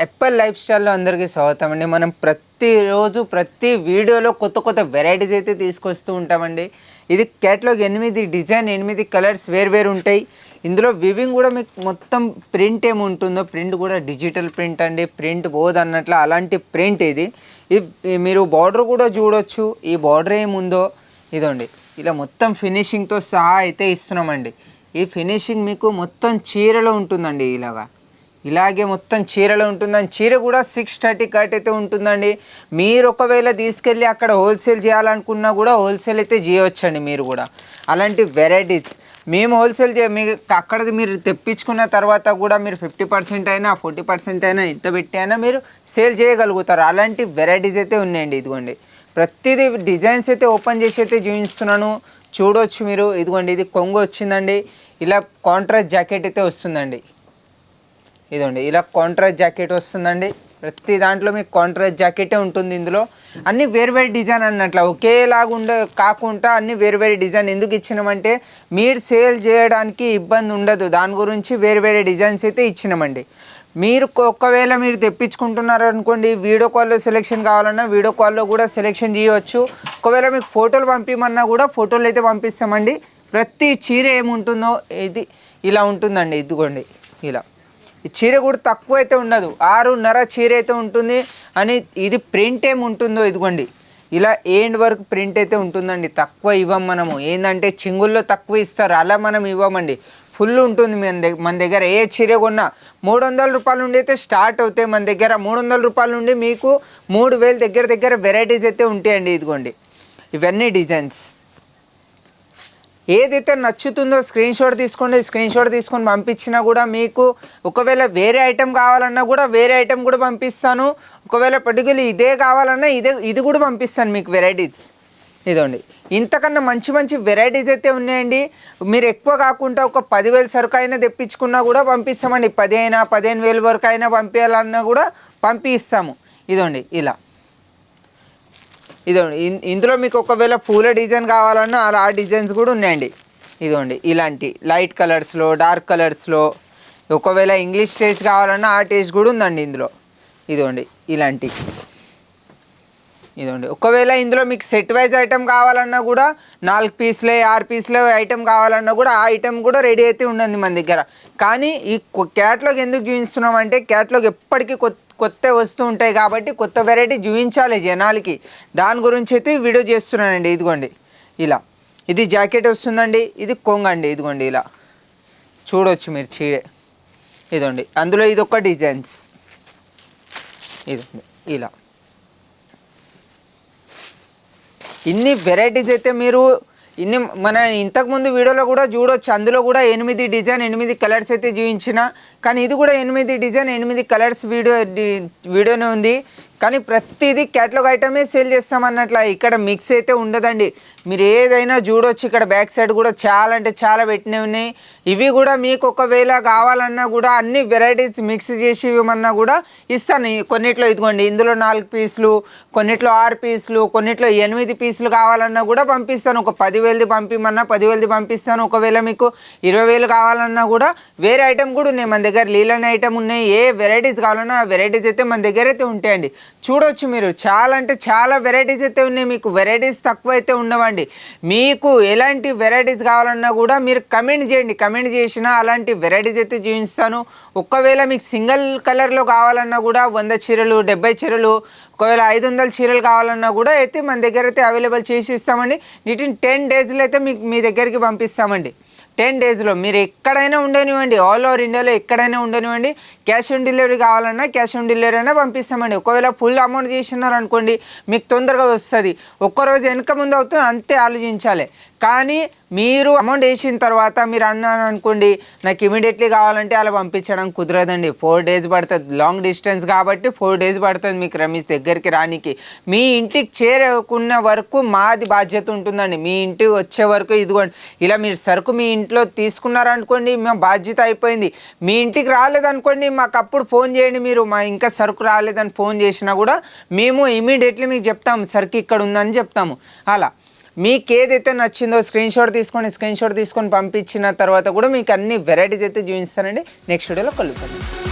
ఎప్పల్ life స్టైల్లో అందరికీ స్వాగతం అండి. మనం ప్రతిరోజు ప్రతి వీడియోలో కొత్త కొత్త వెరైటీస్ అయితే తీసుకొస్తూ ఉంటామండి. ఇది క్యాటలాగ్ 8 డిజైన్ 8 కలర్స్ వేరు ఉంటాయి. ఇందులో వివింగ్ కూడా మీకు మొత్తం ప్రింట్ ఏముంటుందో ప్రింట్ కూడా డిజిటల్ ప్రింట్ అండి. ప్రింట్ పోదు అన్నట్లు అలాంటి ప్రింట్ ఇది. మీరు బార్డర్ కూడా చూడొచ్చు. ఈ బార్డర్ ఏముందో ఇదండి, ఇలా మొత్తం ఫినిషింగ్తో సహా అయితే ఇస్తున్నామండి. ఈ ఫినిషింగ్ మీకు మొత్తం చీరలో ఉంటుందండి. ఇలాగే మొత్తం చీరలో ఉంటుందండి. చీర కూడా 630 కట్ అయితే ఉంటుందండి. మీరు ఒకవేళ తీసుకెళ్ళి అక్కడ హోల్సేల్ చేయాలనుకున్నా కూడా హోల్సేల్ అయితే చేయవచ్చండి. మీరు కూడా అలాంటి వెరైటీస్ మేము హోల్సేల్ మీకు అక్కడ మీరు తెప్పించుకున్న తర్వాత కూడా మీరు 50% అయినా 40% అయినా ఎంత పెట్టి అయినా మీరు సేల్ చేయగలుగుతారు. అలాంటి వెరైటీస్ అయితే ఉన్నాయండి. ఇదిగోండి ప్రతిదీ డిజైన్స్ అయితే ఓపెన్ చేసి అయితే చూపిస్తున్నాను, చూడవచ్చు మీరు. ఇదిగోండి ఇది కొంగు వచ్చిందండి. ఇలా కాంట్రాస్ట్ జాకెట్ అయితే వస్తుందండి. ఇదండి ఇలా కాంట్రాస్ట్ జాకెట్ వస్తుందండి. ప్రతి దాంట్లో మీకు కాంట్రాస్ట్ జాకెటే ఉంటుంది. ఇందులో అన్ని వేరు డిజైన్ అన్నట్లు ఒకేలాగా కాకుండా అన్ని వేరు డిజైన్ ఎందుకు ఇచ్చినామంటే మీరు సేల్ చేయడానికి ఇబ్బంది ఉండదు. దాని గురించి వేరు డిజైన్స్ అయితే ఇచ్చినామండి. మీరు ఒకవేళ మీరు తెప్పించుకుంటున్నారు అనుకోండి, వీడియో కాల్లో సెలెక్షన్ కావాలన్నా వీడియో కాల్లో కూడా సెలెక్షన్ చేయవచ్చు. ఒకవేళ మీకు ఫోటోలు పంపించమన్నా కూడా ఫోటోలు అయితే పంపిస్తామండి. ప్రతి చీర ఏముంటుందో ఇది ఇలా ఉంటుందండి. ఇదిగోండి ఇలా ఈ చీర కూడా తక్కువ అయితే ఉండదు, 6.5 చీర అయితే ఉంటుంది. అని ఇది ప్రింట్ ఏముంటుందో ఇదిగోండి ఇలా ఎండ్ వరకు ప్రింట్ అయితే ఉంటుందండి. తక్కువ ఇవ్వం మనము, ఏంటంటే చింగుల్లో తక్కువ ఇస్తారు, అలా మనం ఇవ్వమండి. ఫుల్ ఉంటుంది మన దగ్గర. ఏ చీర కొన్నా 300 రూపాయల నుండి అయితే స్టార్ట్ అవుతాయి మన దగ్గర. 300 రూపాయల నుండి మీకు 3000 దగ్గర వెరైటీస్ అయితే ఉంటాయండి. ఇదిగోండి ఇవన్నీ డిజైన్స్. ఏదైతే నచ్చుతుందో స్క్రీన్ షాట్ తీసుకోండి. స్క్రీన్ షాట్ తీసుకొని పంపించినా కూడా మీకు ఒకవేళ వేరే ఐటెం కావాలన్నా కూడా వేరే ఐటెం కూడా పంపిస్తాను. ఒకవేళ పర్టికులర్ ఇదే కావాలన్నా ఇది కూడా పంపిస్తాను మీకు వెరైటీస్. ఇదండి ఇంతకన్నా మంచి వెరైటీస్ అయితే ఉన్నాయండి. మీరు ఎక్కువ కాకుండా ఒక 10,000 సరుకు అయినా తెప్పించుకున్నా కూడా పంపిస్తామండి. 10 అయినా 15,000 వరకు అయినా పంపించాలన్నా కూడా పంపిస్తాము. ఇదండి ఇలా ఇదండి ఇందులో మీకు ఒకవేళ పూల డిజైన్ కావాలన్నా అలా ఆ డిజైన్స్ కూడా ఉన్నాయండి. ఇదండి ఇలాంటి లైట్ కలర్స్లో డార్క్ కలర్స్లో. ఒకవేళ ఇంగ్లీష్ టేస్ట్ కావాలన్నా ఆ టేస్ట్ కూడా ఉందండి ఇందులో. ఇదండి ఇలాంటి ఇదండి ఒకవేళ ఇందులో మీకు సెట్ వైజ్ ఐటెం కావాలన్నా కూడా 4 పీసులే 6 పీసులే ఐటెం కావాలన్నా కూడా ఆ ఐటెం కూడా రెడీ అయితే ఉండండి మన దగ్గర. కానీ ఈ క్యాటలాగ్ ఎందుకు చూపిస్తున్నామంటే క్యాటలాగ్ ఎప్పటికీ కొత్త వస్తూ ఉంటాయి కాబట్టి కొత్త వెరైటీ చూపించాలి జనాలకి. దాని గురించి అయితే వీడియో చేస్తున్నానండి. ఇదిగోండి ఇలా ఇది జాకెట్ వస్తుందండి. ఇది కొంగండి. ఇదిగోండి ఇలా చూడవచ్చు మీరు చీడే. ఇదండి అందులో ఇది ఒక డిజైన్స్. ఇదండి ఇలా ఇన్ని వెరైటీస్ అయితే మీరు మన ఇంతకుముందు వీడియోలో కూడా చూడవచ్చు. అందులో కూడా 8 డిజైన్ 8 కలర్స్ అయితే చూపించిన. కానీ ఇది కూడా 8 డిజైన్ 8 కలర్స్ వీడియోనే ఉంది. కానీ ప్రతిదీ క్యాటలాగ్ ఐటమే సేల్ చేస్తామన్నట్ల. ఇక్కడ మిక్స్ అయితే ఉండదండి. మీరు ఏదైనా చూడవచ్చు. ఇక్కడ బ్యాక్ సైడ్ కూడా చాలా అంటే చాలా పెట్టినవి ఉన్నాయి. ఇవి కూడా మీకు ఒకవేళ కావాలన్నా కూడా అన్ని వెరైటీస్ మిక్స్ చేసి ఇవ్వమన్నా కూడా ఇస్తాను. కొన్నిట్లో ఇదిగోండి ఇందులో 4 పీసులు, కొన్నిట్లో 6 పీసులు, కొన్నిట్లో 8 పీసులు కావాలన్నా కూడా పంపిస్తాను. ఒక 10,000 పంపిమన్నా 10,000 పంపిస్తాను. ఒకవేళ మీకు 20,000 కావాలన్నా కూడా వేరే ఐటెం కూడా ఉన్నాయి మన దగ్గర. లీలని ఐటెం ఉన్నాయి. ఏ వెరైటీస్ కావాలన్నా ఆ వెరైటీస్ అయితే మన దగ్గర అయితే ఉంటాయండి. చూడవచ్చు మీరు చాలా అంటే చాలా వెరైటీస్ అయితే ఉన్నాయి. మీకు వెరైటీస్ తక్కువ అయితే ఉండవండి. మీకు ఎలాంటి వెరైటీస్ కావాలన్నా కూడా మీరు కమెంట్ చేయండి. కమెంట్ చేసినా అలాంటి వెరైటీస్ అయితే చూపిస్తాను. ఒకవేళ మీకు సింగిల్ కలర్లో కావాలన్నా కూడా 100 చీరలు 70 చీరలు ఒకవేళ 500 చీరలు కావాలన్నా కూడా అయితే మన దగ్గర అయితే అవైలబుల్ చేసి ఇస్తామండి. వీటిని 10 డేస్లో అయితే మీ దగ్గరికి పంపిస్తామండి. 10 డేస్లో మీరు ఎక్కడైనా ఉండనివ్వండి, ఆల్ ఓవర్ ఇండియాలో ఎక్కడైనా ఉండనివ్వండి. క్యాష్ ఆన్ డెలివరీ కావాలన్నా క్యాష్ ఆన్ డెలివరీ అయినా పంపిస్తామండి. ఒకవేళ ఫుల్ అమౌంట్ చేసినారనుకోండి మీకు తొందరగా వస్తుంది. ఒక్కరోజు వెనక ముందు అవుతుంది అంతే ఆలోచించాలి. కానీ మీరు అమౌంట్ వేసిన తర్వాత మీరు అన్నారు అనుకోండి నాకు ఇమీడియట్లీ కావాలంటే అలా పంపించడం కుదరదండి. 4 డేస్ పడుతుంది. లాంగ్ డిస్టెన్స్ కాబట్టి 4 డేస్ పడుతుంది మీకు రమేష్ దగ్గరికి రానికి. మీ ఇంటికి చేరుకున్న వరకు మాది బాధ్యత ఉంటుందండి. మీ ఇంటికి వచ్చే వరకు ఇదిగోండి ఇలా మీరు సరుకు మీ ఇంట్లో తీసుకున్నారనుకోండి మా బాధ్యత అయిపోయింది. మీ ఇంటికి రాలేదనుకోండి మాకు అప్పుడు ఫోన్ చేయండి. మీరు మా ఇంకా సరుకు రాలేదని ఫోన్ చేసినా కూడా మేము ఇమీడియట్లీ మీకు చెప్తాము సరుకు ఇక్కడ ఉందని చెప్తాము. అలా మీకు ఏదైతే నచ్చిందో స్క్రీన్ షాట్ తీసుకొని పంపించిన తర్వాత కూడా మీకు అన్ని వెరైటీస్ అయితే చూపిస్తానండి. నెక్స్ట్ వీడియోలో కలుద్దాం.